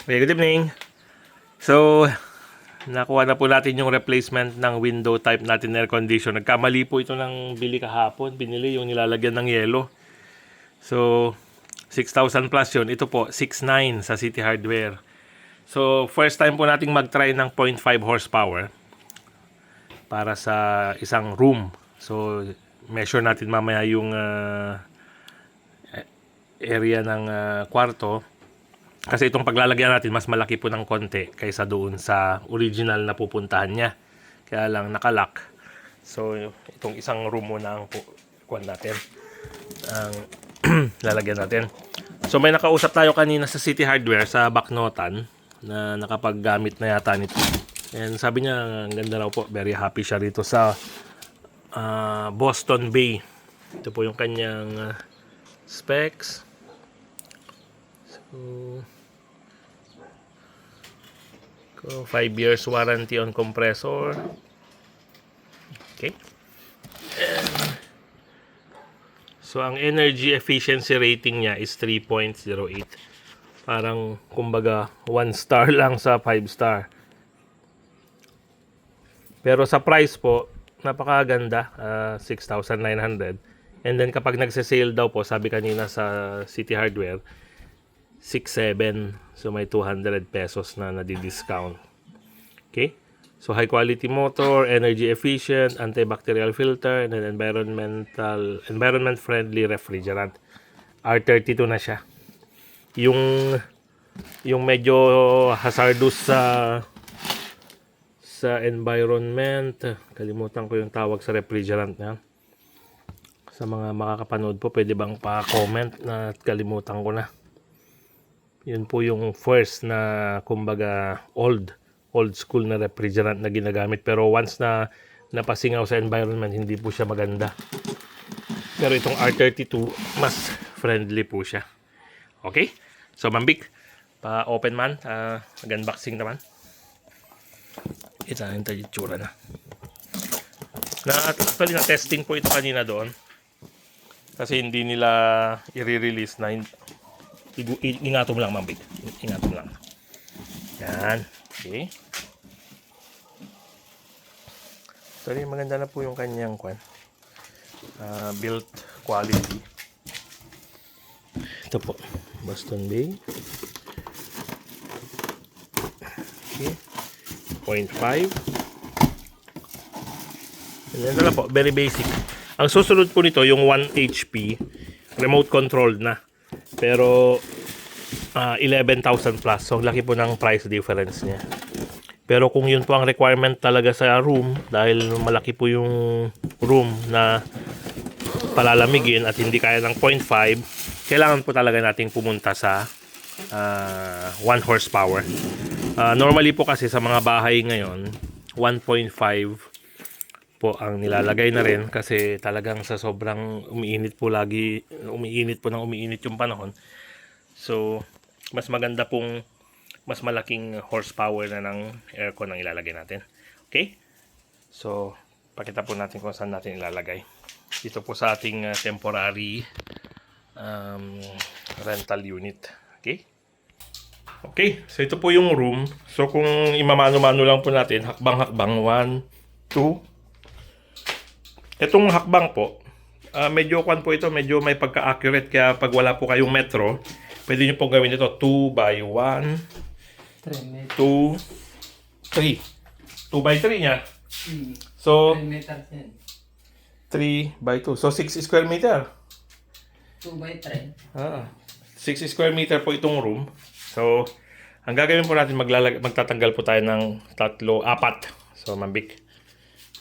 Okay, good evening. So, nakuha na po natin yung replacement ng window type natin air condition. Nagkamali po ito ng bili kahapon. Binili yung nilalagyan ng yelo. So, 6,000 plus yun. Ito po, 6,900 sa City Hardware. So, first time po nating mag-try ng 0.5 horsepower para sa isang room. So, measure natin mamaya yung area ng kwarto. Kasi itong paglalagyan natin, mas malaki po ng konti kaysa doon sa original na pupuntahan niya. Kaya lang nakalock. So, itong isang room muna ang kuwan natin. Ang lalagyan natin. So, may nakausap tayo kanina sa City Hardware sa Baknotan na nakapaggamit na yata nito. And sabi niya, ang ganda raw po. Very happy siya rito sa Boston Bay. Ito po yung kanyang specs. So, 5 years warranty on compressor. Okay. So, ang energy efficiency rating niya is 3.08. Parang, kumbaga, 1 star lang sa 5 star. Pero sa price po, napakaganda. 6,900. And then, kapag nagse-sale daw po, sabi kanina sa City Hardware, 6,700. So, may 200 pesos na nadi-discount. Okay? So, high quality motor, energy efficient, antibacterial filter, and then environment friendly refrigerant. R32 na siya. Yung medyo hazardous sa environment, kalimutan ko yung tawag sa refrigerant na. Sa mga makakapanood po, pwede bang pa-comment na kalimutan ko na. Yun po yung first na kumbaga old school na refrigerant na ginagamit, pero once na napasingaw sa environment, hindi po siya maganda. Pero itong R32 mas friendly po siya. Okay, so Mambik, pa open man, mag-unboxing naman. Ito na yung itsura na. Actually na testing po ito kanina doon kasi hindi nila i-release na. Ingato mo lang, Mambik. Ingato mo lang. Yan. Okay. Sorry, maganda na po yung kanyang build quality. Ito po. Boston Bay. Okay. 0.5. Yan na po. Very basic. Ang susunod po nito, yung 1 HP. Remote controlled na. Pero 11,000 plus. So, laki po ng price difference niya. Pero kung yun po ang requirement talaga sa room, dahil malaki po yung room na palalamigin at hindi kaya ng 0.5, kailangan po talaga nating pumunta sa 1 horsepower. Normally po kasi sa mga bahay ngayon, 1.5 po ang nilalagay na rin kasi talagang sa sobrang umiinit po yung panahon. So, mas maganda pong mas malaking horsepower na ng aircon ang ilalagay natin. Okay? So, pakita po natin kung saan natin ilalagay. Dito po sa ating temporary rental unit. Okay? Okay, so ito po yung room. So, kung imamano-mano lang po natin, hakbang-hakbang, 1, 2. Itong hakbang po, medyo po ito, medyo may pagka-accurate, kaya pag wala po kayong metro, pwede nyo pong gawin ito 2 by 1, 2, 3. 2 by 3 niya. So, 3 by 2. So, 6 square meter. 2 by 3. 6 square meter po itong room. So, ang gagawin po natin, magtatanggal po tayo ng 4. So, Mambik.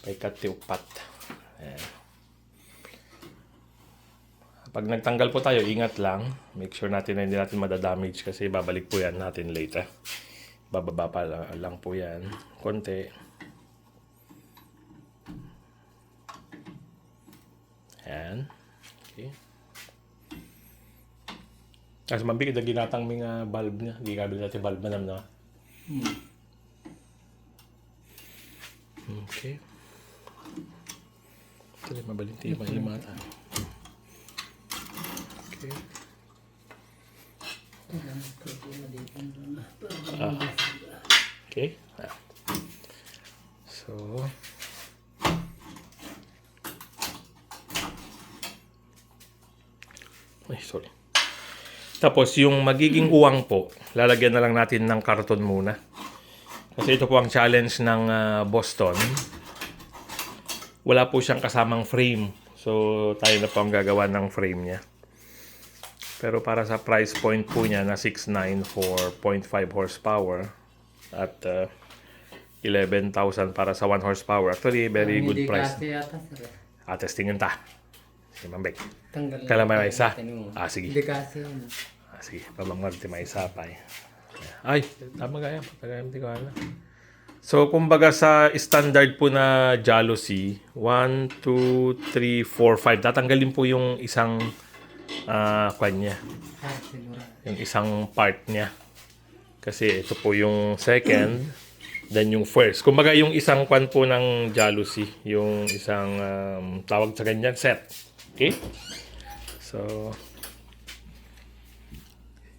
Pagkat 4. Ayan. Pag nagtanggal po tayo, ingat lang. Make sure natin na hindi natin madadamage kasi babalik po yan natin later. Bababa pa lang po yan. Konti. Ayan. Okay. Kasi mabigit na ginatang mga bulb niya. Hindi kabili natin bulb na naman. Okay. Ito mabalinti yung mata. Okay. Okay. So, ay, sorry. Tapos, yung magiging uwang po, lalagyan na lang natin ng karton muna. Kasi ito po ang challenge ng Boston. Wala po siyang kasamang frame. So, tayo na po ang gagawa ng frame niya. Pero para sa price point po niya na 6.9 for 0.5 horsepower at 11,000 para sa 1 horsepower. Actually, very good price. Hindi kasi yata, sir. Testingin ta. Sige, Mambek. Tanggal Kailan lang may isa? natin yung- Sige. Hindi kasi yun. Sige, pamangwarte may isa pa eh. Ay, tama kaya. Patagayam di ko alam. So, kumbaga sa standard po na Jealousy, 1, 2, 3, 4, 5. Tatanggalin po yung isang kwan niya. Siguro. Yung isang part niya. Kasi ito po yung second, then yung first. Kumbaga yung isang kwan po ng Jealousy, yung isang tawag sa ganyan, set. Okay? So,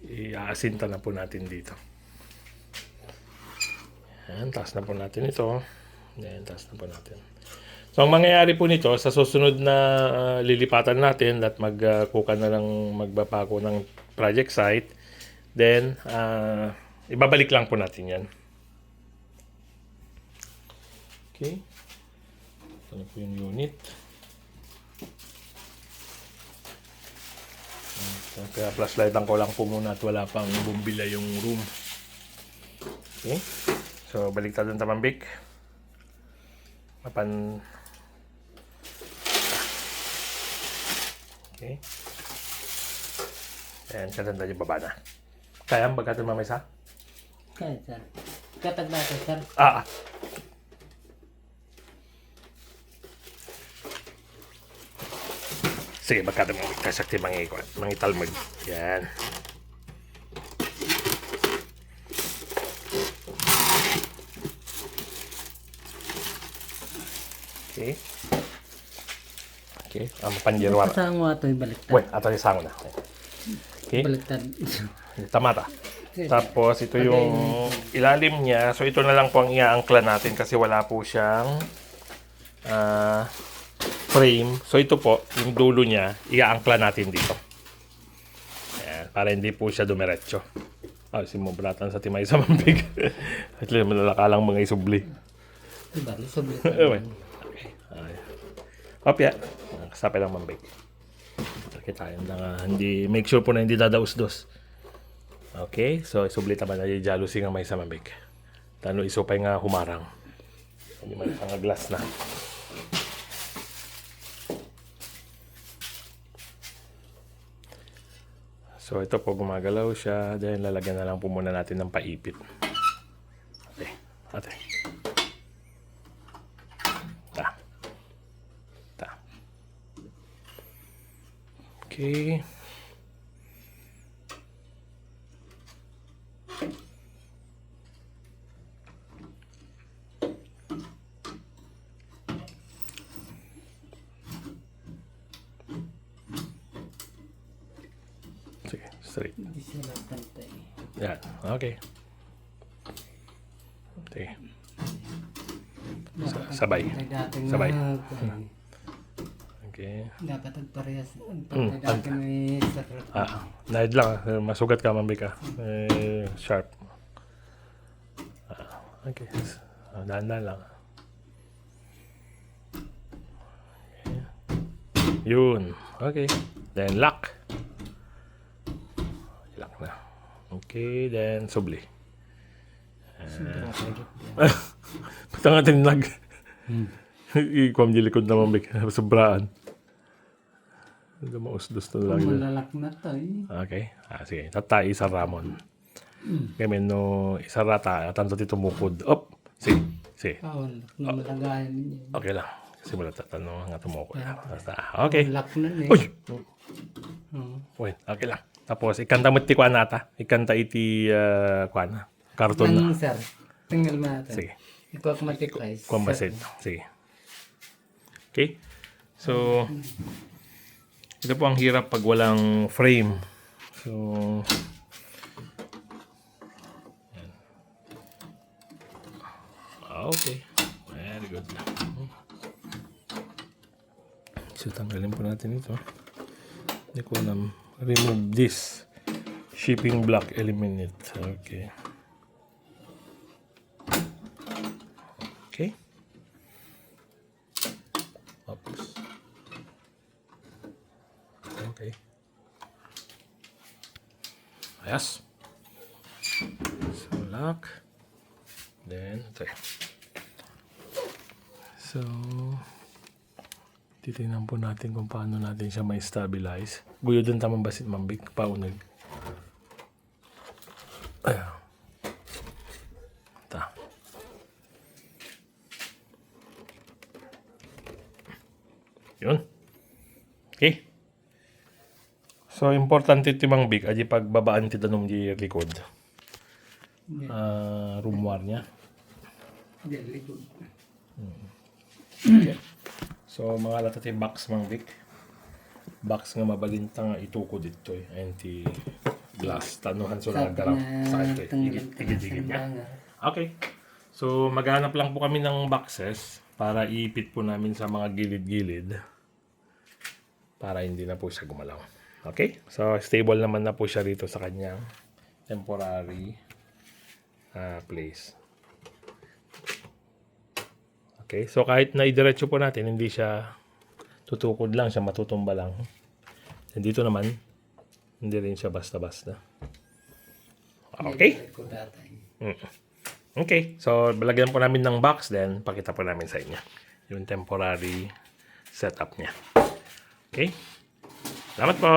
iaasinta na po natin dito. Yan, taas na po natin ito. Yan, taas na po natin. So, ang mangyayari po nito, sa susunod na lilipatan natin at magkuka na lang magbapako ng project site, then, ibabalik lang po natin yan. Okay. Ito na po yung unit. Kaya flashlightan ko lang po muna at wala pang bumbila yung room. Okay. So, baliktad ng tamambik. Okay. Ayan, katanda yung baba na. Kaya ang bagatan mamaya. Kaya, sir. Katag natin, sir. Sige, bagatan mo. Kasakti mangitalmag. Yan. Okay. Okay. Ang panjirwara. Kasang mo ito yung baliktad. Wait, ato yung sango na. Okay. Baliktad. Tamata. Tapos, ito yung ilalim niya. So, ito na lang po ang iaangkla natin kasi wala po siyang frame. So, ito po, yung dulo niya, iaangkla natin dito. Ayan, para hindi po siya dumiretso. Simubratan sa timay sa mambig. At malakalang mga isubli. Diba? Sublit. Okay. Opya. Kasapay lang mambig. Kita tayo na hindi, make sure po na hindi dadaus-dos. Okay, so isublit naman na yung Jealousy nga may sa mambig. Tano isupay nga humarang. Hindi man nga glass na. So ito po gumagalaw siya. Then lalagyan na lang po muna natin ng paipit. Okay, ate. Okay. Sige, straight. Hindi sila pantay. Yan, okay. Okay. Sabay. Sabay. Okay. Dapat agparehas. Pantay dati may sarap. Dahil lang, masugat ka, mambik ka. Sharp. Okay. Dahan-dahan lang. Okay. Yun. Okay. Then lock. Lock na. Okay, then subli. Ba't nga tinlag? Ikuam di likod na mambik. Sobraan. Mausdos na lang. Malalak na to eh. Okay. Sige. Tata isa ramon. Kaya no isa rata. Tanto dito mukod. Op. Sige. Sige. Walak na malagayan niya. Okay lang. Simula tatanong nga tumukod. Okay. Walak na eh. Uy! Wait. Okay lang. Tapos ikanta mo ti kuan nata. Ikanta iti kuan. Karton na. Nang sir. Tinggal mo natin. Sige. Ito ako multiplies. Kuan basit. Sige. Okay. So, ito po ang hirap pag walang frame. So, Okay. Very good. So, tanggalin po natin ito. Hindi ko alam. Remove this. Shipping block. Eliminate. Okay. Okay. Oops. Okay. Ayos. So, lock. Then, ito. So, titingnan po natin kung paano natin siya may stabilize. Guyo dun tamang basit mambik. Paunag. Ayan. Ta. Yun. Okay. So, importante ito mang big. Adi pagbabaan ti tanong di likod. Rumwar niya. Diyan, likod. Okay. So, mga latati box mang big. Box nga mabalintang itukod dito eh. Anti glass. Tanuhan so lang garap. Sakit eh. Igid-igid niya. Okay. So, maghanap lang po kami ng boxes para iipit po namin sa mga gilid-gilid para hindi na po siya gumalaw. Okay? So, stable naman na po siya rito sa kanyang temporary place. Okay? So, kahit na idiretso po natin, hindi siya tutukod lang siya, matutumba lang. And dito naman, hindi rin siya basta-basta. Okay? Likod ata. Okay, so balagyan po namin ng box, then pakita po namin sa inyo yung temporary setup niya. Okay? Salamat po!